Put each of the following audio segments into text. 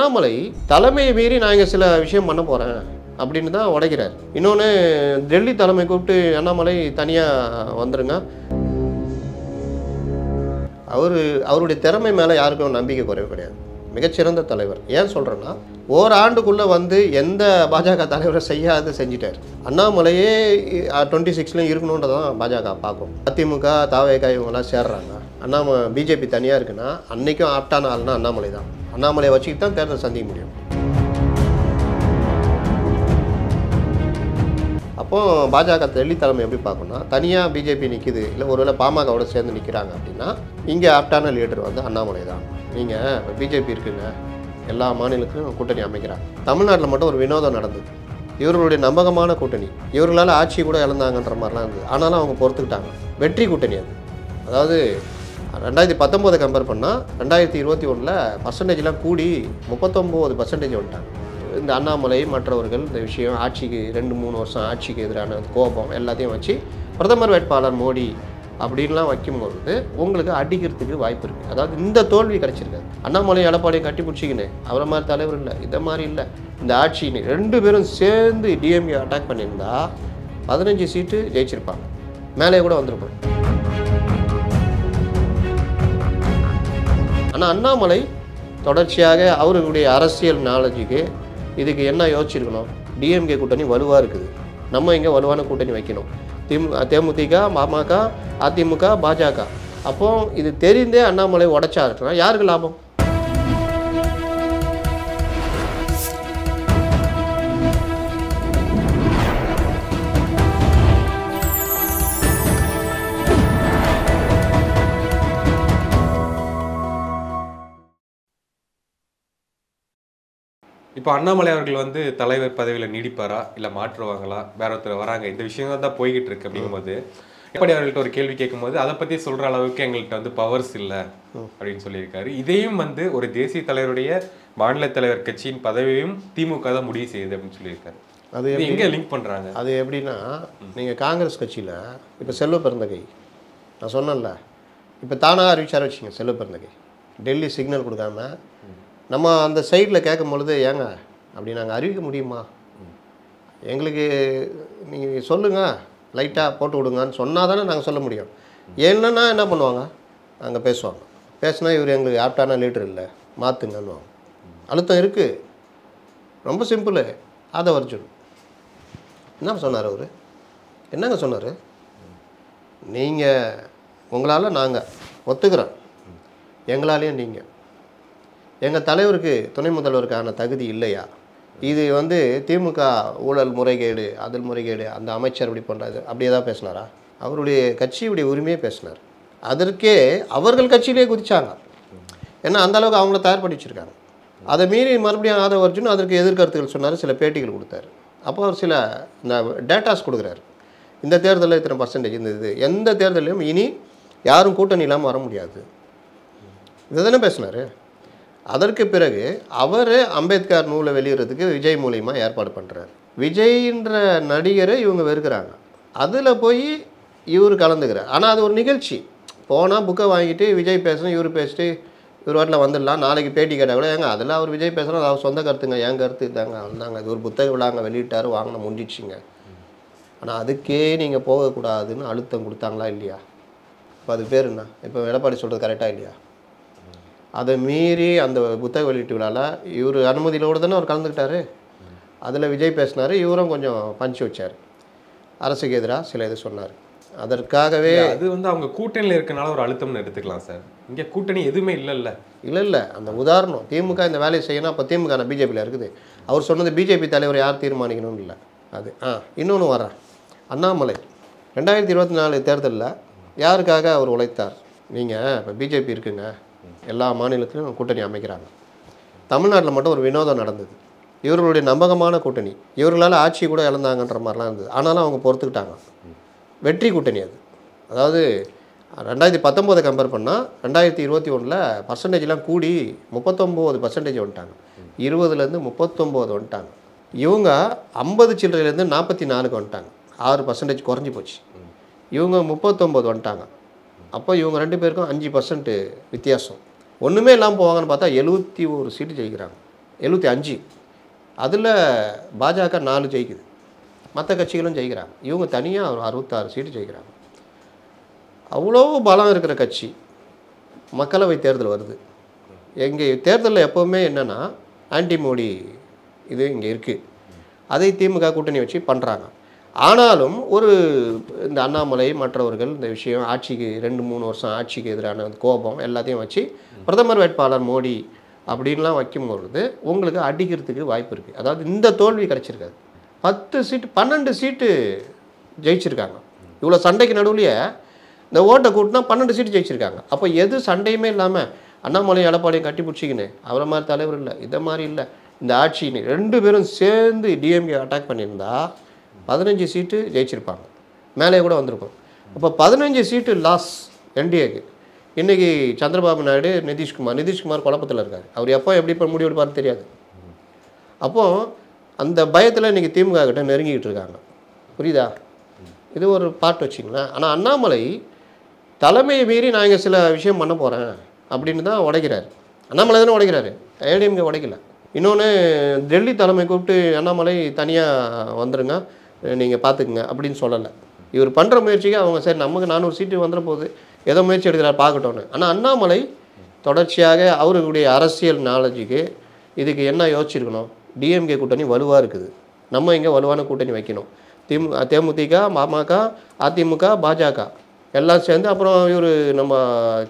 அண்ணாமலை தலைமையை மீறி நான் இங்கே சில விஷயம் பண்ண போகிறேன் அப்படின்னு தான் உடைக்கிறார். இன்னொன்று, டெல்லி தலைமை கூப்பிட்டு அண்ணாமலை தனியாக வந்துருங்க, அவருடைய திறமை மேலே யாருக்கும் நம்பிக்கை குறைவு கிடையாது, மிகச்சிறந்த தலைவர். ஏன் சொல்கிறேன்னா, ஓராண்டுக்குள்ளே வந்து எந்த பாஜக தலைவரை செய்யாது செஞ்சிட்டார். அண்ணாமலையே 26லையும் இருக்கணுன்றதான் பாஜக பார்க்கும். அதிமுக தாவேகா இவங்கெல்லாம் சேர்றாங்க, பிஜேபி தனியாக இருக்குன்னா அன்றைக்கும் ஆப்டான ஆள்னா அண்ணாமலை தான். அண்ணாமலையை வச்சுக்கிட்டு தான் தேர்தல் சந்திக்க முடியும். அப்போ பாஜக டெல்லி தலைமை எப்படி பார்க்கணும்னா, தனியாக பிஜேபி நிற்கிது, இல்லை ஒருவேளை பாமகவோட சேர்ந்து நிற்கிறாங்க அப்படின்னா இங்கே ஆப்டான லீடர் வந்து அண்ணாமலை தான். நீங்கள் பிஜேபி இருக்குங்க, எல்லா மாநிலத்திலும் கூட்டணி அமைக்கிறாங்க. தமிழ்நாட்டில் மட்டும் ஒரு வினோதம் நடந்தது. இவர்களுடைய நம்பகமான கூட்டணி, இவர்களால் ஆட்சி கூட இழந்தாங்கன்ற மாதிரிலாம் இருந்தது. ஆனாலும் அவங்க பொறுத்துக்கிட்டாங்க. வெற்றி கூட்டணி அது. அதாவது 2019 கம்பேர் பண்ணால் 2021 பர்சன்டேஜ்லாம் கூடி 39% வந்துட்டாங்க. இந்த அண்ணாமலை மற்றவர்கள் இந்த விஷயம் ஆட்சிக்கு 2-3 வருஷம் ஆட்சிக்கு எதிரான கோபம் எல்லாத்தையும் வச்சு பிரதமர் வேட்பாளர் மோடி அப்படின்லாம் வைக்கும்பொழுது உங்களுக்கு அடிக்கிறதுக்கு வாய்ப்பு இருக்குது. அதாவது இந்த தோல்வி கிடச்சிருக்காது. அண்ணாமலை எடப்பாடியை கட்டி பிடிச்சிக்கின்னு அவரை மாதிரி தலைவர் இல்லை, இதை மாதிரி இல்லை, இந்த ஆட்சின்னு 2 பேரும் சேர்ந்து டிஎம்கே அட்டாக் பண்ணியிருந்தா 15 சீட்டு ஜெயிச்சிருப்பாங்க, மேலே கூட வந்திருப்பாங்க. ஆனால் அண்ணாமலை தொடர்ச்சியாக அவர்களுடைய அரசியல் நாலேஜுக்கு இதுக்கு என்ன யோசிச்சிருக்கணும், டிஎம்கே கூட்டணி வலுவாக இருக்குது, நம்ம இங்கே வலுவான கூட்டணி வைக்கணும், தேமுதிக, பாமக, அதிமுக, பாஜக. அப்போ இது தெரிந்தே அண்ணாமலை உடைச்சா இருக்குன்னா யாருக்கு லாபம்? இப்போ அண்ணாமலை அவர்கள் வந்து தலைவர் பதவியில் நீடிப்பாரா, இல்லை மாற்றுவாங்களா, வேற ஒருத்தர் வராங்க, இந்த விஷயங்கள் தான் போய்கிட்டு இருக்கு. அப்படிங்கும்போது எடப்பாடி அவர்கள்ட்ட ஒரு கேள்வி கேட்கும்போது அதை பற்றி சொல்கிற அளவுக்கு எங்கள்கிட்ட வந்து பவர்ஸ் இல்லை அப்படின்னு சொல்லியிருக்காரு. இதையும் வந்து ஒரு தேசிய தலைவருடைய மாநில தலைவர் கட்சியின் பதவியும் திமுக தான் முடிவு செய்யுது அப்படின்னு சொல்லியிருக்காரு. அது எங்கே லிங்க் பண்ணுறாங்க? அது எப்படின்னா, நீங்கள் காங்கிரஸ் கட்சியில் இப்போ செல்வ பெருந்தகை நான் சொன்னேன்ல, இப்போ தானாக அறிவிச்சார வச்சுங்க. செல்வ பெருந்தகை டெல்லி சிக்னல் கொடுக்காம நம்ம அந்த சைடில் கேட்கும் பொழுது, ஏங்க அப்படி நாங்கள் அறிவிக்க முடியுமா, எங்களுக்கு நீங்கள் சொல்லுங்கள், லைட்டாக போட்டு விடுங்கன்னு சொன்னால் தானே நாங்கள் சொல்ல முடியும். என்னன்னா என்ன பண்ணுவாங்க, அங்கே பேசுவாங்க. பேசுனா இவர் எங்களுக்கு ஆப்டான லீடர் இல்லை, மாற்றுங்கன்னு அழுத்தம் இருக்குது. ரொம்ப சிம்பிள். அதை வரைச்சிடும். என்ன சொன்னார் அவர்? என்னங்க சொன்னார்? நீங்கள் உங்களால் நாங்கள் ஒத்துக்கிறோம், எங்களாலேயும் நீங்கள் எங்கள் தலைவருக்கு துணை முதல்வருக்கான தகுதி இல்லையா, இது வந்து திமுக ஊழல் முறைகேடு, அதில் முறைகேடு, அந்த அமைச்சர் இப்படி பண்ணுறாரு, அப்படியே தான் பேசினாரா? அவருடைய கட்சியுடைய உரிமையே பேசினார். அதற்கே அவர்கள் கட்சியிலே குதிச்சாங்க. ஏன்னா அந்தளவுக்கு அவங்கள தயார் பண்ணி வச்சுருக்காங்க. அதை மீறி மறுபடியும் ஆதவ அர்ஜுன் அதற்கு எதிர்கருத்துக்கள் சொன்னார், சில பேட்டிகள் கொடுத்தாரு. அப்போ அவர் சில இந்த டேட்டாஸ் கொடுக்குறாரு. இந்த தேர்தலில் இத்தனை பர்சன்டேஜ் இருந்தது, எந்த தேர்தலையும் இனி யாரும் கூட்டணி இல்லாமல் வர முடியாது, இதை தானே பேசினார். அதற்கு பிறகு அவர் அம்பேத்கர் நூலை வெளியிடுறதுக்கு விஜய் மூலிமா ஏற்பாடு பண்ணுறாரு. விஜய்ன்ற நடிகரை இவங்க வெறுக்கிறாங்க, அதில் போய் இவர் கலந்துக்கிறார். ஆனால் அது ஒரு நிகழ்ச்சி. போனால் புக்கை வாங்கிட்டு விஜய் பேசணும், இவர் பேசிட்டு இவர் வாட்டில் வந்துடலாம். நாளைக்கு பேட்டி கேட்டால் கூட, ஏங்க அதில் அவர் விஜய் பேசணும், அது அவர் சொந்த கருத்துங்க, என் கருத்து தாங்க, வந்தாங்க, இது ஒரு புத்தக விழாங்க வெளியிட்டார், வாங்கின முடிஞ்சிச்சிங்க. ஆனால் அதுக்கே நீங்கள் போகக்கூடாதுன்னு அழுத்தம் கொடுத்தாங்களா இல்லையா? இப்போ அது பேர் என்ன? இப்போ எடப்பாடி சொல்கிறது கரெக்டாக இல்லையா? அதை மீறி அந்த புத்தக வெளியீட்டு விழாவில் இவர் அனுமதியிலோடு தானே அவர் கலந்துக்கிட்டார். அதில் விஜய் பேசினார், இவரும் கொஞ்சம் பஞ்சு வச்சார், அரசுக்கு எதிராக சில இது சொன்னார். அதற்காகவே அது வந்து அவங்க கூட்டணியில் இருக்கனால ஒரு அழுத்தம்னு எடுத்துக்கலாம் சார். இங்கே கூட்டணி எதுவுமே இல்லை. அந்த உதாரணம் திமுக இந்த வேலையை செய்யணும், அப்போ திமுக நான் பிஜேபியில் இருக்குது. அவர் சொன்னது பிஜேபி தலைவர் யார் தீர்மானிக்கணும்னு இல்லை. அது இன்னொன்று வர்றேன். அண்ணாமலை 2024 தேர்தலில் யாருக்காக அவர் உழைத்தார்? நீங்கள் இப்போ பிஜேபி இருக்குங்க, எல்லா மாநிலத்திலும் கூட்டணி அமைக்கிறாங்க. தமிழ்நாட்டில் மட்டும் ஒரு வினோதம் நடந்தது. இவர்களுடைய நம்பகமான கூட்டணி, இவர்களால் ஆட்சி கூட இழந்தாங்கன்ற மாதிரிலாம் இருந்தது. ஆனாலும் அவங்க பொறுத்துக்கிட்டாங்க. வெற்றி கூட்டணி அது. அதாவது 2019 கம்பேர் பண்ணால் 2021 பர்சன்டேஜ்லாம் கூடி 39% வந்துட்டாங்க. 20லேருந்து 39 வந்துட்டாங்க. இவங்க 50 சில்லறையிலேருந்து 44க்கு வந்துட்டாங்க. 6% குறைஞ்சி போச்சு. இவங்க 39 வந்துட்டாங்க. அப்போ இவங்க 2 பேருக்கும் 5% வித்தியாசம். ஒன்றுமே இல்லாமல் போவாங்கன்னு பார்த்தா 71 சீட்டு ஜெயிக்கிறாங்க. 75. அதில் பாஜக 4 ஜெயிக்குது, மற்ற கட்சிகளும் ஜெயிக்கிறாங்க. இவங்க தனியாக ஒரு 66 சீட்டு ஜெயிக்கிறாங்க. அவ்வளோ பலம் இருக்கிற கட்சி மக்களவை தேர்தல் வருது. எங்கே தேர்தலில் எப்போவுமே என்னென்னா ஆன்டி மோடி இது இங்கே இருக்குது. அதை திமுக கூட்டணி வச்சு பண்ணுறாங்க. ஆனாலும் ஒரு இந்த அண்ணாமலை மற்றவர்கள் இந்த விஷயம் ஆட்சிக்கு 2-3 வருஷம் ஆட்சிக்கு எதிரான கோபம் எல்லாத்தையும் வச்சு பிரதமர் வேட்பாளர் மோடி அப்படின்லாம் வைக்கும்பொழுது உங்களுக்கு அடிக்கிறதுக்கு வாய்ப்பு இருக்குது. அதாவது இந்த தோல்வி கிடச்சிருக்காது. 10 சீட்டு 12 சீட்டு ஜெயிச்சிருக்காங்க. இவ்வளோ சண்டைக்கு நடுவுலையே இந்த ஓட்டை கூட்டினா 12 சீட்டு ஜெயிச்சிருக்காங்க. அப்போ எது சண்டையுமே இல்லாமல் அண்ணாமலையும் எடப்பாடியும் கட்டி பிடிச்சிக்கின்னு அவரை மாதிரி தலைவர் இல்லை, இதை மாதிரி இல்லை, இந்த ஆட்சின்னு 2 பேரும் சேர்ந்து டிஎம்கே அட்டாக் பண்ணியிருந்தா 15 சீட்டு ஜெயிச்சிருப்பாங்க, மேலே கூட வந்திருக்கும். அப்போ 15 சீட்டு லாஸ் என்டிஏக்கு. இன்றைக்கி சந்திரபாபு நாயுடு நிதிஷ்குமார் குழப்பத்தில் இருக்கார். அவர் எப்போ எப்படி இப்போ முடிவு எடுப்பார்னு தெரியாது. அப்போது அந்த பயத்தில் இன்றைக்கி திமுக கிட்ட நெருங்கிக்கிட்டு இருக்காங்க. புரியுதா? இது ஒரு பாட்டு வச்சிங்களேன். ஆனால் அண்ணாமலை தலைமையை மீறி நான் இங்கே சில விஷயம் பண்ண போகிறேன் அப்படின்னு தான் உடைக்கிறாரு. அண்ணாமலை தானே உடைக்கிறாரு, ஏடிஎம்கே உடைக்கல. இன்னொன்று டெல்லி தலைமை கூப்பிட்டு அண்ணாமலை தனியாக வந்துடுங்க, நீங்கள் பார்த்துக்குங்க அப்படின்னு சொல்லலை. இவர் பண்ணுற முயற்சிக்கு அவங்க சரி நமக்கு 400 சீட்டு வந்துட போகுது, ஏதோ முயற்சி எடுக்கிறார் பார்க்கட்டோன்னு. ஆனால் அண்ணாமலை தொடர்ச்சியாக அவருடைய அரசியல் நாலேஜுக்கு இதுக்கு என்ன யோசிச்சிருக்கணும், டிஎம்கே கூட்டணி வலுவாக இருக்குது, நம்ம இங்கே வலுவான கூட்டணி வைக்கணும். தேமுதிக, பாமக, அதிமுக, பாஜக எல்லாம் சேர்ந்து அப்புறம் இவர் நம்ம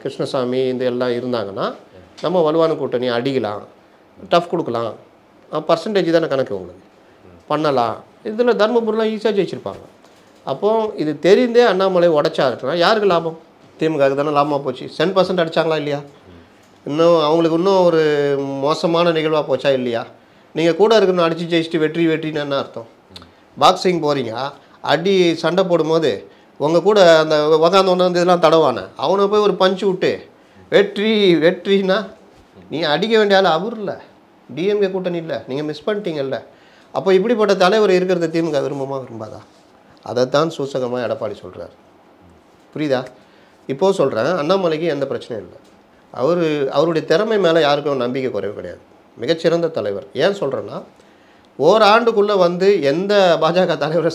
கிருஷ்ணசாமி இந்த எல்லாம் இருந்தாங்கன்னா நம்ம வலுவான கூட்டணி அடிக்கலாம், டஃப் கொடுக்கலாம், பர்சன்டேஜ் தானே கணக்கு உங்களுக்கு பண்ணலாம். இதில் தர்மபுரிலாம் ஈஸியாக ஜெயிச்சிருப்பாங்க. அப்போது இது தெரிந்தே அண்ணாமலை உடைச்சாருன்னா யாருக்கு லாபம்? திமுகவுக்கு தானே லாபமாக போச்சு. 10% அடித்தாங்களா இல்லையா? இன்னும் அவங்களுக்கு இன்னும் ஒரு மோசமான நிகழ்வாக போச்சா இல்லையா? நீங்கள் கூட இருக்கணும் அடித்து ஜெயிச்சுட்டு வெற்றின்னு என்ன அர்த்தம்? பாக்ஸிங் போகிறீங்க, அடி சண்டை போடும்போது உங்கள் கூட அந்த உக்காந்து இதெல்லாம் தடவானே அவனை போய் ஒரு பஞ்சு விட்டு வெற்றின்னா நீ அடிக்க வேண்டிய ஆள் அவர் இல்லை, டிஎம்கே கூட்டணி இல்லை, நீங்கள் மிஸ் பண்ணிட்டீங்கல்ல. அப்போ இப்படிப்பட்ட தலைவர் இருக்கிறத திமுக விரும்பாதா? அதைத்தான் சூசகமாக எடப்பாடி சொல்கிறார். புரியுதா? இப்போது சொல்கிறேன், அண்ணாமலைக்கு எந்த பிரச்சனையும் இல்லை. அவருடைய திறமை மேலே யாருக்கும் நம்பிக்கை குறைவு கிடையாது. மிகச்சிறந்த தலைவர். ஏன் சொல்கிறேன்னா ஓராண்டுக்குள்ளே வந்து எந்த பாஜக தலைவரை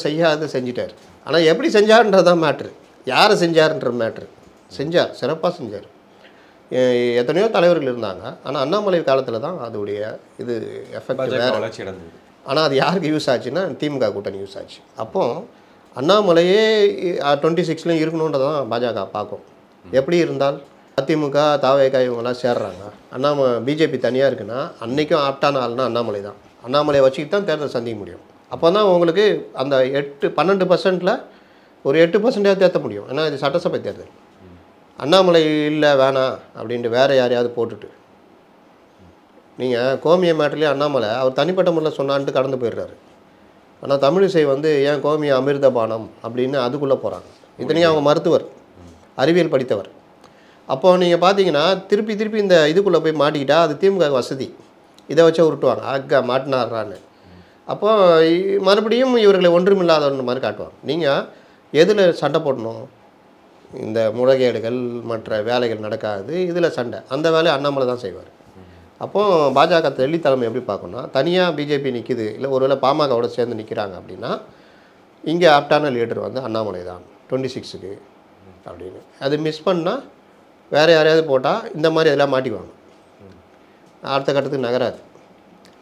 செஞ்சிட்டார். ஆனால் எப்படி செஞ்சார்ன்றதான் மேட்ரு, யாரை செஞ்சார்ன்ற மேட்ரு. சிறப்பாக செஞ்சார். எத்தனையோ தலைவர்கள் இருந்தாங்க. ஆனால் அண்ணாமலை காலத்தில் தான் அதோடைய இது எஃபெக்ட் வேறு. ஆனால் அது யாருக்கு யூஸ் ஆச்சுன்னா திமுக கூட்டணி யூஸ் ஆச்சு. அப்போது அண்ணாமலையே 26லையும் இருக்கணுன்றதான் பாஜக பார்க்கும். எப்படி இருந்தால் அதிமுக தாவேகா இவங்கெல்லாம் சேர்றாங்க, பிஜேபி தனியாக இருக்குன்னா அன்றைக்கும் ஆப்டான ஆள்னா அண்ணாமலை தான். அண்ணாமலையை வச்சுக்கிட்டு தான் தேர்தல் சந்திக்க முடியும். அப்போ தான் உங்களுக்கு அந்த 12%ல் ஒரு 8% தேர்த்த முடியும். ஏன்னா இது சட்டசபை தேர்தல். அண்ணாமலை இல்லை வேணாம் அப்படின்ட்டு வேறு யாரையாவது போட்டுட்டு நீங்கள் கோமிய மேட்டர்லேயே அண்ணாமலை அவர் தனிப்பட்ட முறையில் சொன்னான்ட்டு கடந்து போயிடுறாரு. ஆனால் தமிழிசை வந்து ஏன் கோமிய அமிர்த பானம் அப்படின்னு அதுக்குள்ளே போகிறாங்க. இத்தனையும் அவங்க மருத்துவர், அறிவியல் படித்தவர். அப்போது நீங்கள் பார்த்தீங்கன்னா திருப்பி இந்த இதுக்குள்ளே போய் மாட்டிக்கிட்டா அது திமுக வசதி, இதை வச்சா உருட்டுவாங்க, மாட்டினார்றான்னு. அப்போது மறுபடியும் இவர்களை ஒன்றுமில்லாதவன்ற மாதிரி காட்டுவாங்க. நீங்கள் எதில் சண்டை போடணும்? இந்த முறைகேடுகள் மற்ற வேலைகள் நடக்காது, இதில் சண்டை, அந்த வேலையை அண்ணாமலை தான் செய்வார். அப்போது பாஜக டெல்லி தலைமை எப்படி பார்க்கணும்னா தனியாக பிஜேபி நிற்கிது, இல்லை ஒருவேளை பாமகவோட சேர்ந்து நிற்கிறாங்க அப்படின்னா இங்கே ஆப்டான லீடர் வந்து அண்ணாமலை தான் 26க்கு அப்படின்னு. அது மிஸ் பண்ணால் வேறு யாரையாவது போட்டால் இந்த மாதிரி அதெல்லாம் மாட்டிக்குவாங்க, அடுத்த கட்டத்துக்கு நகராது,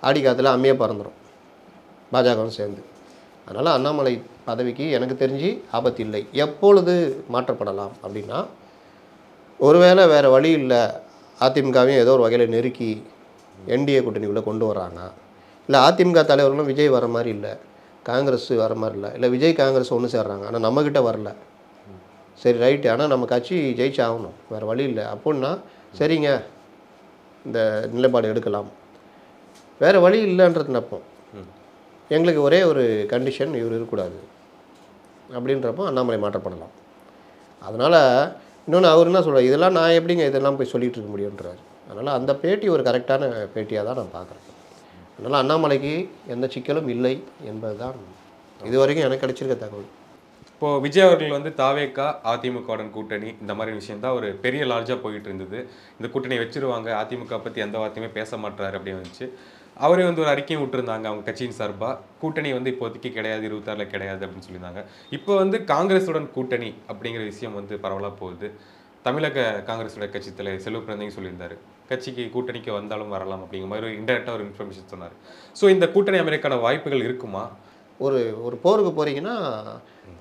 ஆடி காலத்தில் அம்மியே பறந்துடும் பாஜகவும் சேர்ந்து. அதனால் அண்ணாமலை பதவிக்கு எனக்கு தெரிஞ்சு ஆபத்து இல்லை. எப்பொழுது மாற்றப்படலாம் அப்படின்னா ஒருவேளை வேறு வழி இல்லை, அதிமுகவையும் ஏதோ ஒரு வகையில் நெருக்கி என்டிஏ கூட்டணிக்குள்ளே கொண்டு வராங்க, இல்லை அதிமுக தலைவர்களும் விஜய் வர மாதிரி இல்லை, காங்கிரஸ் வர மாதிரி இல்லை விஜய் காங்கிரஸ் ஒன்று சேர்றாங்க ஆனால் நம்மக்கிட்ட வரல, சரி ரைட்டு, ஆனால் நம்ம கட்சி ஜெயிச்சு ஆகணும், வேறு வழி இல்லை அப்படின்னா சரிங்க இந்த நிலைப்பாடு எடுக்கலாம். வேறு வழி இல்லைன்றது நினைப்போம். எங்களுக்கு ஒரே ஒரு கண்டிஷன், இவர் இருக்கக்கூடாது அப்படின்றப்போ அண்ணாமலை மாற்றப்படலாம். அதனால் இன்னொன்று அவர் என்ன சொல்கிறார், இதெல்லாம் நான் எப்படிங்க இதெல்லாம் போய் சொல்லிகிட்டு இருக்க முடியுன்றார். அதனால் அந்த பேட்டி ஒரு கரெக்டான பேட்டியாக தான் நான் பார்க்குறேன். அதனால் அண்ணாமலைக்கு எந்த சிக்கலும் இல்லை என்பது தான் இது வரைக்கும் எனக்கு கிடைச்சிருக்க தகவல். இப்போது விஜய் அவர்கள் வந்து தாவேகா அதிமுகவுடன் கூட்டணி இந்த மாதிரி விஷயம் தான் ஒரு பெரிய லார்ஜாக போயிட்டு இருந்தது. இந்த கூட்டணியை வச்சுருவாங்க, அதிமுக பற்றி எந்த வார்த்தையுமே பேச மாட்டாரு அப்படின்னு வந்துச்சு. அவரே வந்து ஒரு அறிக்கையும் விட்டுருந்தாங்க அவங்க கட்சியின் சார்பாக, கூட்டணி வந்து இப்போதைக்கு கிடையாது, 26ல் கிடையாது அப்படின்னு சொல்லியிருந்தாங்க. இப்போ வந்து காங்கிரஸுடன் கூட்டணி அப்படிங்கிற விஷயம் வந்து பரவலாக போகுது. தமிழக காங்கிரஸோட கட்சி தலைவர் செல்வ பிறந்தகையும் சொல்லியிருந்தாரு. கட்சிக்கு கூட்டணிக்கு வந்தாலும் வரலாம் அப்படிங்கிற மாதிரி ஒரு இன்டெரக்டாக ஒரு இன்ஃபர்மேஷன் சொன்னார். ஸோ இந்த கூட்டணி அமைறதுக்கான வாய்ப்புகள் இருக்குமா? ஒரு ஒரு போருக்கு போகிறீங்கன்னா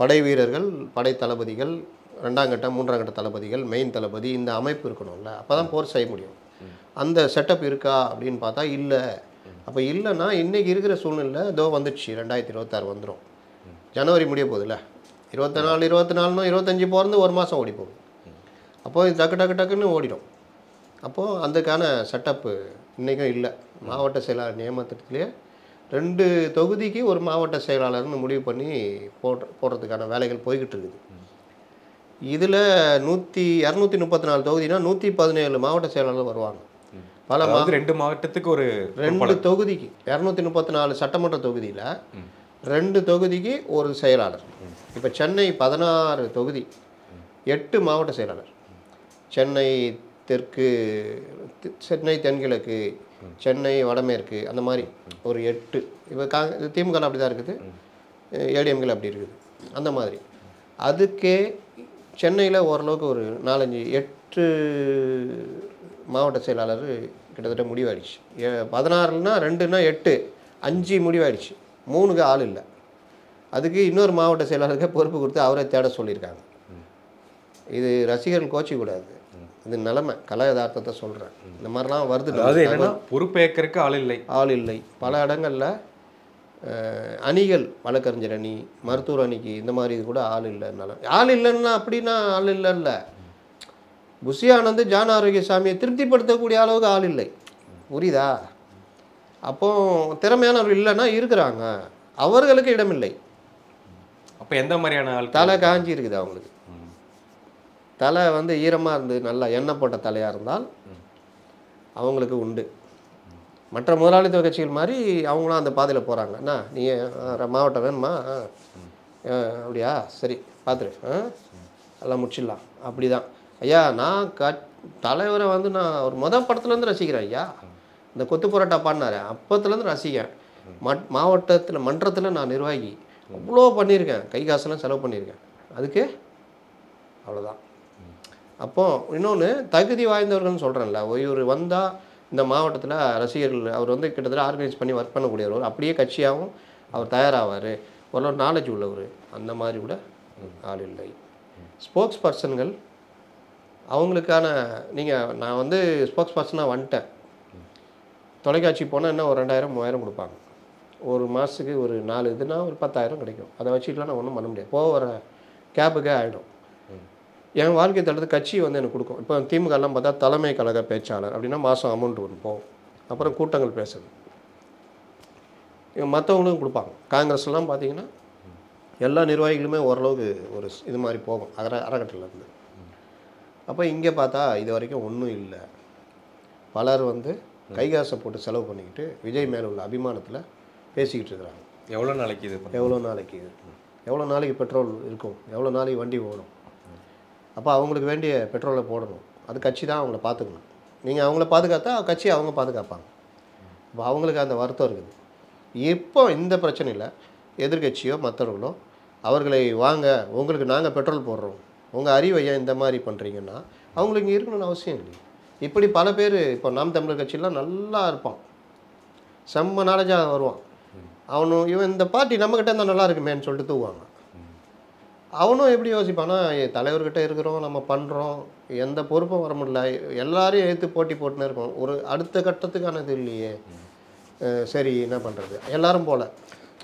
படை வீரர்கள், படை தளபதிகள், 2ஆம் கட்ட 3ஆம் கட்ட தளபதிகள், மெயின் தளபதி, இந்த அமைப்பு இருக்கணும்ல. அப்போ தான் போர் செய்ய முடியும். அந்த செட்டப் இருக்கா அப்படின்னு பார்த்தா இல்லை. அப்போ இல்லைன்னா இன்றைக்கி இருக்கிற சூழ்நிலை இதோ வந்துடுச்சு, 2026 வந்துடும். ஜனவரி முடிய போகுதுல்ல, 24 24 25 பிறந்து ஒரு மாதம் ஓடி போகும். அப்போது இது டக்கு டக்கு டக்குன்னு ஓடிடும். அப்போது அதுக்கான செட்டப்பு இன்றைக்கும் இல்லை. மாவட்ட செயலாளர் நியமனத்திலே 2 தொகுதிக்கு ஒரு மாவட்ட செயலாளர்னு முடிவு பண்ணி போடுறதுக்கான வேலைகள் போய்கிட்டு இருக்குது. இதில் 234 தொகுதினா 117 மாவட்ட செயலாளர் வருவாங்க. பல 2 மாவட்டத்துக்கு ஒரு 2 தொகுதிக்கு 234 சட்டமன்ற தொகுதியில் 2 தொகுதிக்கு ஒரு செயலாளர். இப்போ சென்னை 16 தொகுதி, 8 மாவட்ட செயலாளர். சென்னை தெற்கு, சென்னை தென்கிழக்கு, சென்னை வடமேற்கு, அந்த மாதிரி ஒரு 8. இப்போ திமுக அப்படி தான் இருக்குது, ஏடிஎம்கள் அப்படி இருக்குது. அந்த மாதிரி அதுக்கே சென்னையில் ஓரளவுக்கு ஒரு 4 5 8 மாவட்ட செயலாளர் கிட்டத்தட்ட முடிவாயிடுச்சு. 16னா 2னா 8, 5 முடிவாயிடுச்சு. 3க்கு ஆள் இல்லை. அதுக்கு இன்னொரு மாவட்ட செயலாளருக்கு பொறுப்பு கொடுத்து அவரை தேட சொல்லியிருக்காங்க. இது ரசிகர்கள் கோச்சிக்கூடாது, இது நிலைமை, கலை யதார்த்தத்தை சொல்கிறேன். இந்த மாதிரிலாம் வருது. பொறுப்பேற்கிறதுக்கு ஆள் இல்லை. பல இடங்களில் அணிகள், வழக்கறிஞர் அணி, மருத்துவர் அணிக்கு, இந்த மாதிரி இது கூட ஆள் இல்லைன்னா அப்படின்னா ஆள் இல்லைல்ல. புஷி ஆனந்த், ஜான் ஆரோக்கியசாமியை திருப்திப்படுத்தக்கூடிய அளவுக்கு ஆள் இல்லை. புரியுதா? அப்போ திறமையானவர்கள் இல்லைன்னா இருக்கிறாங்க, அவர்களுக்கு இடமில்லை. அப்போ எந்த மாதிரியான ஆள்? தலை காஞ்சி இருக்குது அவங்களுக்கு. தலை வந்து ஈரமாக இருந்து நல்லா எண்ணெய் போட்ட தலையாக இருந்தால் அவங்களுக்கு உண்டு. மற்ற முதலாளித்துவ கட்சிகள் மாதிரி அவங்களும் அந்த பாதையில் போகிறாங்க. அண்ணா நீ மாவட்டம் வேணுமா? அப்படியா, சரி பார்த்துரு, எல்லாம் முடிச்சிடலாம். அப்படி தான் ஐயா. நான் தலைவரை வந்து நான் ஒரு படத்துலேருந்து ரசிக்கிறேன் ஐயா. இந்த கொத்து புரோட்டா பாடினார் அப்பத்துலேருந்து ரசிக்கிறேன். மாவட்டத்தில் மன்றத்தில் நான் நிர்வாகி, அவ்வளோ பண்ணியிருக்கேன், கை காசெல்லாம் செலவு பண்ணியிருக்கேன். அதுக்கு அவ்வளோதான். அப்போது இன்னொன்று, தகுதி வாய்ந்தவர்கள்னு சொல்கிறேன்ல, இவர் வந்தால் இந்த மாவட்டத்தில் ரசிகர்கள், அவர் வந்து கிட்டத்தட்ட ஆர்கனைஸ் பண்ணி ஒர்க் பண்ணக்கூடியவர், அப்படியே கட்சியாகவும் அவர் தயாராவார், ஒரு நாலேஜ் உள்ளவர், அந்த மாதிரி கூட ஆள் இல்லை. ஸ்போக்ஸ் பர்சன்கள் அவங்களுக்கான நான் வந்து ஸ்போக்ஸ் பர்சனாக வந்துட்டேன். தொலைக்காட்சி போனால் என்ன ஒரு 2000 3000 கொடுப்பாங்க. ஒரு மாதத்துக்கு ஒரு 4 இதுனா ஒரு 10,000 கிடைக்கும். அதை வச்சுக்கலாம் நான் ஒன்றும் பண்ண முடியாது. போகிற கேபுக்கே ஆகிடும். என் வாழ்க்கை தளத்து கட்சி வந்து எனக்கு கொடுக்கும். இப்போ திமுகலாம் பார்த்தா தலைமை கழக பேச்சாளர் அப்படின்னா மாதம் அமௌண்ட் ஒன்று போகும். அப்புறம் கூட்டங்கள் பேசுறது மற்றவங்களுக்கும் கொடுப்பாங்க. காங்கிரஸ்லாம் பார்த்தீங்கன்னா எல்லா நிர்வாகிகளுமே ஓரளவுக்கு ஒரு இது மாதிரி போகும் அறக்கட்டளையிலேருந்து. அப்போ இங்கே பார்த்தா இது வரைக்கும் ஒன்றும் இல்லை. பலர் வந்து கைகாசை போட்டு செலவு பண்ணிக்கிட்டு விஜய் மேலே உள்ள அபிமானத்தில் பேசிக்கிட்டு இருக்கிறாங்க. எவ்வளோ நாளைக்கு எவ்வளோ நாளைக்கு பெட்ரோல் இருக்கும், எவ்வளோ நாளைக்கு வண்டி ஓடும். அப்போ அவங்களுக்கு வேண்டிய பெட்ரோலை போடணும். அது கட்சி தான் அவங்கள பார்த்துக்கணும். நீங்கள் அவங்கள பாதுகாத்தா கட்சி அவங்க பாதுகாப்பாங்க. இப்போ அவங்களுக்கு அந்த வருத்தம் இருக்குது. இப்போ இந்த பிரச்சனையில் எதிர்கட்சியோ மற்றவர்களோ அவர்களை வாங்க, உங்களுக்கு நாங்கள் பெட்ரோல் போடுறோம், உங்கள் அறிவை ஏன் இந்த மாதிரி பண்ணுறீங்கன்னா அவங்களுக்கு இங்கே இருக்கணும்னு அவசியம் இல்லை. இப்படி பல பேர் இப்போ நாம் தமிழர் கட்சியெலாம் நல்லா இருப்பான், செம்ம நாலேஜாக வருவான். அவனும் இவன் இந்த பார்ட்டி நம்மக்கிட்ட இருந்தால் நல்லா இருக்குமேன்னு சொல்லிட்டு தூவாங்க. அவனும் எப்படி யோசிப்பானா, தலைவர்கிட்ட இருக்கிறோம், நம்ம பண்ணுறோம், எந்த பொறுப்பும் வர முடியல, எல்லாரையும் எடுத்து போட்டி போட்டுன்னு இருக்கோம், ஒரு அடுத்த கட்டத்துக்கானது இல்லையே, சரி என்ன பண்ணுறது, எல்லாரும் போல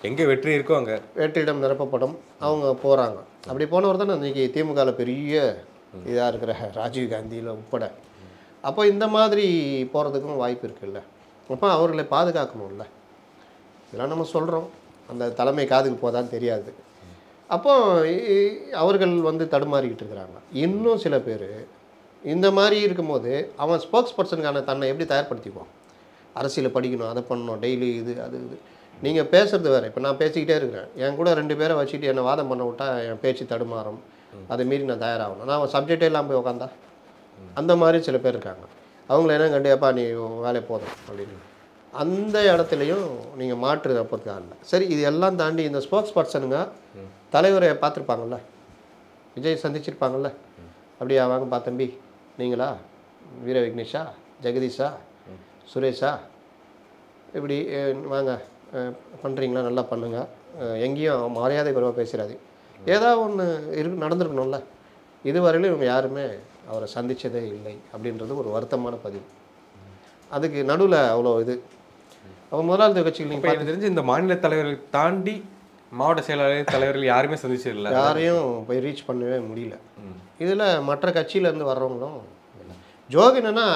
எங்கே வெற்றி இருக்கோ அங்கே வெற்றிடம் நிரப்பப்படும், அவங்க போகிறாங்க. அப்படி போனவர் தானே இன்றைக்கி திமுகவில் பெரிய இதாக இருக்கிற ராஜீவ்காந்தியில் உட்பட. அப்போ இந்த மாதிரி போகிறதுக்கும் வாய்ப்பு இருக்குல்ல. அப்போ அவர்களை பாதுகாக்கணும்ல. இதெல்லாம் நம்ம சொல்கிறோம், அந்த தலைமை காதுக்கு போதான்னு தெரியாது. அப்போ அவர்கள் வந்து தடுமாறிக்கிட்டு இருக்கிறாங்க. இன்னும் சில பேர் இந்த மாதிரி இருக்கும்போது அவன் ஸ்போக்ஸ் பர்சனுக்கான தன்னை எப்படி தயார்படுத்திக்குவான்? அரசியலை படிக்கணும், அதை பண்ணணும், டெய்லி இது அது இது. நீங்கள் பேசுகிறது வேறு. இப்போ நான் பேசிக்கிட்டே இருக்கிறேன், என் கூட 2 பேரை வச்சுட்டு என்னை வாதம் பண்ண விட்டால் என் பேச்சு தடுமாறும், அதை மீறி நான் தயாராகணும். நான் சப்ஜெக்டே இல்லாமல் போய் உட்காந்தா அந்த மாதிரி சில பேர் இருக்காங்க. அவங்கள என்ன கண்டிப்பாக நீ வேலையை போதும் அப்படின்னு. அந்த இடத்துலையும் நீங்கள் மாற்று அப்போதுக்காக இல்லை. சரி, இது எல்லாம் தாண்டி இந்த ஸ்போக்ஸ் பர்சனுங்க தலைவரை பார்த்துருப்பாங்கள்ல, விஜய் சந்திச்சிருப்பாங்கள்ல, அப்படியா வாங்க தம்பி நீங்களா, வீர விக்னேஷா, ஜெகதீஷா, சுரேஷா, இப்படி வாங்க பண்ணுறீங்களா, நல்லா பண்ணுங்க, எங்கேயும் மரியாதை குறைவாக பேசுகிறாது, ஏதாவது ஒன்று நடந்திருக்கணும்ல. இதுவரையிலும் இவங்க யாருமே அவரை சந்தித்ததே இல்லை அப்படின்றது ஒரு வருத்தமான பதிவு. அதுக்கு நடுவில் அவ்வளோ இது. அவன் முதலாளி கட்சிகள் நீங்கள் எனக்கு தெரிஞ்சு இந்த மாநில தலைவர்கள் தாண்டி மாவட்ட செயலாளர் தலைவர்கள் யாருமே சந்திச்சதில்லை, யாரையும் போய் ரீச் பண்ணவே முடியல. இதில் மற்ற கட்சியிலேருந்து வர்றவங்களும் இல்லை. ஜோகினா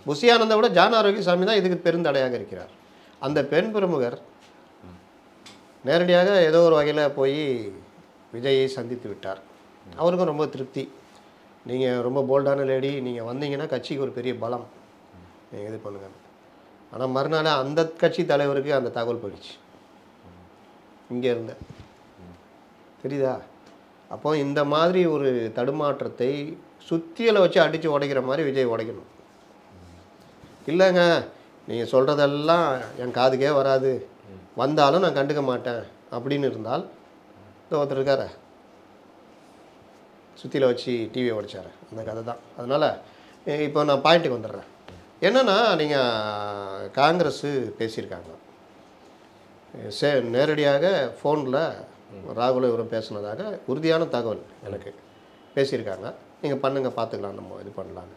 புஷி ஆனந்தை விட ஜான் ஆரோக்கியசாமி தான் இதுக்கு பெருந்தடையாக இருக்கிறார். அந்த பெண் பிரமுகர் நேரடியாக ஏதோ ஒரு வகையில் போய் விஜயை சந்தித்து விட்டார். அவருக்கும் ரொம்ப திருப்தி. நீங்கள் ரொம்ப போல்டான லேடி, நீங்கள் வந்தீங்கன்னா கட்சிக்கு ஒரு பெரிய பலம், நீங்கள் இது பண்ணுங்க. ஆனால் மறுநாள் அந்த கட்சி தலைவருக்கு அந்த தகவல் போயிடுச்சு இங்கே இருந்த, தெரியுதா? அப்போ இந்த மாதிரி ஒரு தடுமாற்றத்தை சுத்தியலை வச்சு அடித்து உடைக்கிற மாதிரி விஜய் உடைக்கணும். இல்லைங்க நீங்கள் சொல்கிறதெல்லாம் என் காதுக்கே வராது, வந்தாலும் நான் கண்டுக்க மாட்டேன் அப்படின்னு இருந்தால், ஒருத்தர் இருக்கார சுற்றியில் வச்சு டிவியை உடைச்சார், அந்த கதை தான். அதனால் இப்போ நான் பாயிண்ட்டுக்கு வந்துடுறேன். என்னென்னா, நீங்கள் காங்கிரஸு பேசியிருக்காங்க, நேரடியாக ஃபோனில் ராகுல இவரும் பேசுனதாக உறுதியான தகவல் எனக்கு பேசியிருக்காங்க. நீங்கள் பண்ணுங்கள், பார்த்துக்கலாம், நம்ம இது பண்ணலான்னு.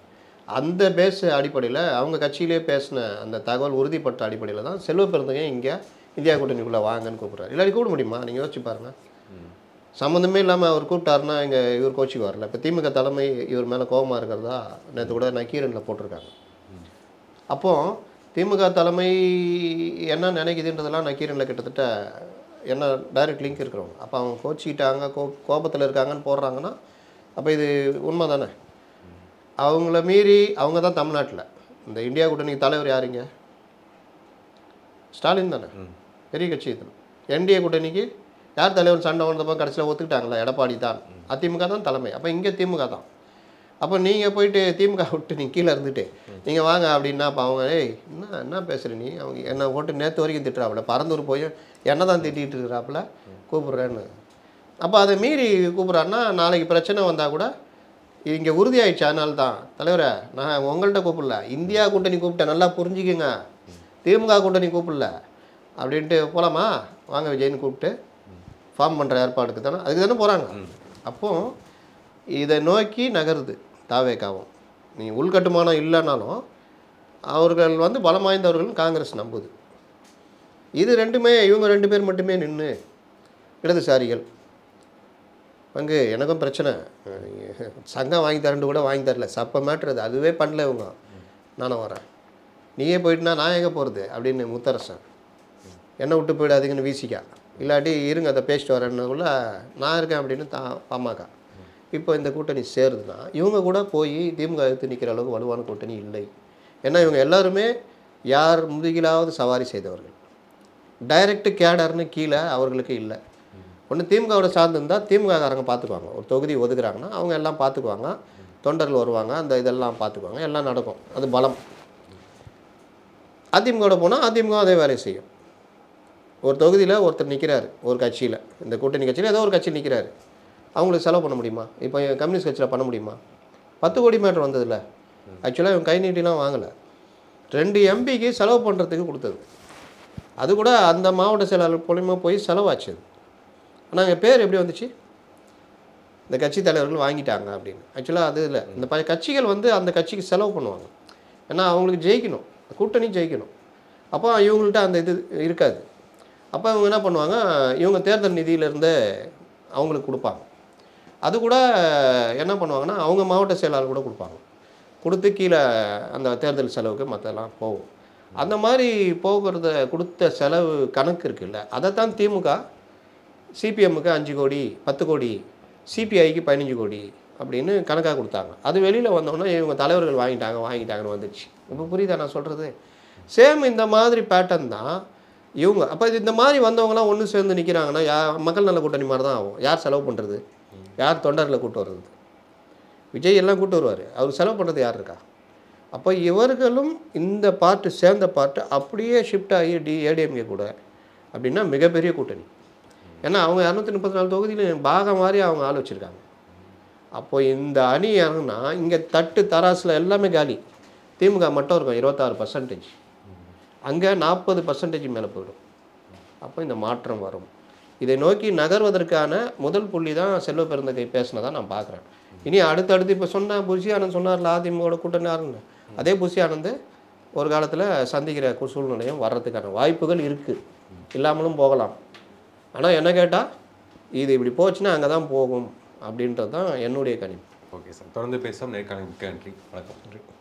அந்த பேஸ் அடிப்படையில் அவங்க கட்சியிலே பேசின அந்த தகவல் உறுதிப்பட்ட அடிப்படையில் தான் செல்வ பெருந்தகை இங்கே இந்தியா கூட்டணிக்குள்ளே வாங்கன்னு கூப்பிட்றாரு. இல்லாட்டி கூப்பிட முடியுமா? நீங்கள் யோசிச்சு பாருங்கள். சம்மந்தமே இல்லாமல் அவர் கூப்பிட்டாருன்னா இங்கே இவர் கோச்சிக்கு வரல. இப்போ திமுக தலைமை இவர் மேலே கோபமாக இருக்கிறதா நேற்று கூட நக்கீரனில் போட்டிருக்காங்க. அப்போது திமுக தலைமை என்ன நினைக்குதுன்றதெல்லாம் நக்கீரனில் கிட்டத்தட்ட என்ன டைரக்ட் லிங்க் இருக்கிறவங்க. அப்போ அவங்க கோச்சிக்கிட்டாங்க, கோபத்தில் இருக்காங்கன்னு போடுறாங்கன்னா அப்போ இது உண்மை தானே? அவங்கள மீறி அவங்க தான் தமிழ்நாட்டில் இந்த இந்தியா கூட்டணிக்கு தலைவர் யாருங்க? ஸ்டாலின் தானே, பெரிய கட்சி. இது என்டிஏ கூட்டணிக்கு யார் தலைவர் சண்டை வந்தப்போ கடைசியில் ஒத்துக்கிட்டாங்களா? எடப்பாடி தான். அதிமுக தான் தலைமை. அப்போ இங்கே திமுக தான். அப்போ நீங்கள் போயிட்டு திமுக விட்டு நீங்கள் கீழே இருந்துட்டு நீங்கள் வாங்க அப்படின்னா அப்போ அவங்க என்ன பேசுகிற நீ, அவங்க என்னை போட்டு நேற்று வரைக்கும் திட்டுறாப்புல, பறந்தூர் போய் என்ன தான் திட்டிகிட்டு இருக்கிறாப்புல, கூப்பிட்றேன்னு. அப்போ அதை மீறி கூப்பிட்றாருன்னா நாளைக்கு பிரச்சனை வந்தால் கூட இங்கே உறுதியாயிடுச்சு. அதனால தான் தலைவரை நான் உங்கள்கிட்ட கூப்பிடல, இந்தியா கூட்டணி கூப்பிட்டேன், நல்லா புரிஞ்சுக்குங்க, திமுக கூட்டணி கூப்பிடல அப்படின்ட்டு போகலாமா, வாங்க விஜய்னு கூப்பிட்டு ஃபார்ம் பண்ணுற ஏற்பாடுக்கு தானே, அதுக்கு தானே போகிறாங்க. அப்போது இதை நோக்கி நகருது தாவேக்காவும். நீ உள்கட்டுமானம் இல்லைனாலும் அவர்கள் வந்து பலம் வாய்ந்தவர்கள் காங்கிரஸ் நம்புது. இது ரெண்டுமே இவங்க 2 பேர் மட்டுமே நின்று இடதுசாரிகள் அங்கே எனக்கும் பிரச்சனை, சங்கம் வாங்கி தரண்டு கூட வாங்கி தரல, சப்ப மேட்ரு அதுவே பண்ணல இவங்க, நானும் வரேன், நீயே போயிட்டுனா நான் எங்கே போகிறது அப்படின்னு முத்தரசன், என்னை விட்டு போயிடாதீங்கன்னு வீசிக்கா, இல்லாட்டி இருங்க அதை பேசிட்டு வரேன்னுக்குள்ள நான் இருக்கேன் அப்படின்னு பாமக. இப்போ இந்த கூட்டணி சேருதுன்னா இவங்க கூட போய் திமுக எடுத்து நிற்கிற அளவுக்கு வலுவான கூட்டணி இல்லை. ஏன்னா இவங்க எல்லாருமே யார் முதுகிலாவது சவாரி செய்தவர்கள், டைரக்ட் கேடர்னு கீழே அவர்களுக்கு இல்லை. ஒன்று திமுகவோட சார்ந்திருந்தால் திமுககாரங்க பார்த்துக்குவாங்க, ஒரு தொகுதி ஒதுக்குறாங்கன்னா அவங்க எல்லாம் பார்த்துக்குவாங்க, தொண்டர்கள் வருவாங்க, அந்த இதெல்லாம் பார்த்துக்குவாங்க, எல்லாம் நடக்கும், அது பலம். அதிமுகவோட போனால் அதிமுக அதே வேலையை செய்யும். ஒரு தொகுதியில் ஒருத்தர் நிற்கிறாரு, ஒரு கட்சியில், இந்த கூட்டணி கட்சியில் ஏதோ ஒரு கட்சி நிற்கிறாரு, அவங்களுக்கு செலவு பண்ண முடியுமா? இப்போ கம்யூனிஸ்ட் கட்சியில் பண்ண முடியுமா? 10 கோடி மேட்டர் வந்ததில்ல, ஆக்சுவலாக இவங்க கை நீட்டிலாம் வாங்கலை, 2 எம்பிக்கு செலவு பண்ணுறதுக்கு கொடுத்தது, அது கூட அந்த மாவட்ட செயலாளர் மூலிமா போய் செலவாச்சு. ஆனால் எங்கள் பேர் எப்படி வந்துச்சு, இந்த கட்சி தலைவர்கள் வாங்கிட்டாங்க அப்படின்னு. ஆக்சுவலாக அது இல்லை, இந்த கட்சிகள் வந்து அந்த கட்சிக்கு செலவு பண்ணுவாங்க, ஏன்னா அவங்களுக்கு ஜெயிக்கணும், கூட்டணி ஜெயிக்கணும். அப்போ இவங்கள்ட்ட அந்த இது இருக்காது. அப்போ இவங்க என்ன பண்ணுவாங்க, இவங்க தேர்தல் நிதியிலேருந்து அவங்களுக்கு கொடுப்பாங்க. அது கூட என்ன பண்ணுவாங்கன்னா அவங்க மாவட்ட செயலாளர் கூட கொடுப்பாங்க, கொடுத்து கீழே அந்த தேர்தல் செலவுக்கு மற்றெல்லாம் போகும். அந்த மாதிரி போகிறத கொடுத்த செலவு கணக்கு இருக்குல்ல, அதை தான் திமுக சிபிஎம்முக்கு 5 கோடி 10 கோடி, சிபிஐக்கு 15 கோடி அப்படின்னு கணக்காக கொடுத்தாங்க. அது வெளியில் வந்தோன்னா இவங்க தலைவர்கள் வாங்கிட்டாங்கன்னு வந்துடுச்சு. இப்போ புரியுதா நான் சொல்கிறது? சேம் இந்த மாதிரி பேட்டர்ன் தான் இவங்க. அப்போ இந்த மாதிரி வந்தவங்களாம் ஒன்று சேர்ந்து நிற்கிறாங்கன்னா மக்கள் நல கூட்டணி மாதிரி தான் ஆகும். யார் செலவு பண்ணுறது, யார் தொண்டர்களை கூட்டு வர்றது? விஜய் எல்லாம் கூட்டு வருவார், அவர் செலவு பண்ணுறது யார் இருக்கா? அப்போ இவர்களும் இந்த பார்ட்டு சேர்ந்த பார்ட்டு அப்படியே ஷிஃப்ட் ஆகி ஏடிஎம்கே கூட அப்படின்னா மிகப்பெரிய கூட்டணி. ஏன்னா அவங்க 234 தொகுதியிலும் பாகம் மாதிரி அவங்க ஆள் வச்சுருக்காங்க. அப்போ இந்த அணி யாருன்னா இங்கே தட்டு தராசில் எல்லாமே காலி. திமுக மட்டும் இருக்கும் 26%. அங்கே 40% மேலே போயிடும். அப்போ இந்த மாற்றம் வரும். இதை நோக்கி நகர்வதற்கான முதல் புள்ளி தான் செல்வ பெருந்தகை பேசினதான் நான் பார்க்குறேன். இனி அடுத்தடுத்து இப்போ சொன்ன புஷி ஆனந்த் சொன்னார்ல அதிமுகவோட கூட்டணி யாருன்னு, அதே புஷி ஆனந்த் ஒரு காலத்தில் சந்திக்கிற சூழ்நிலையும் வர்றதுக்கான வாய்ப்புகள் இருக்குது, இல்லாமலும் போகலாம். ஆனால் என்ன கேட்டால் இது இப்படி போச்சுன்னா அங்கே தான் போகும் அப்படின்றது தான் என்னுடைய கணிப்பு. ஓகே சார், தொடர்ந்து பேசுவோம். நேர்காணல் மிக்க நன்றி. வணக்கம்.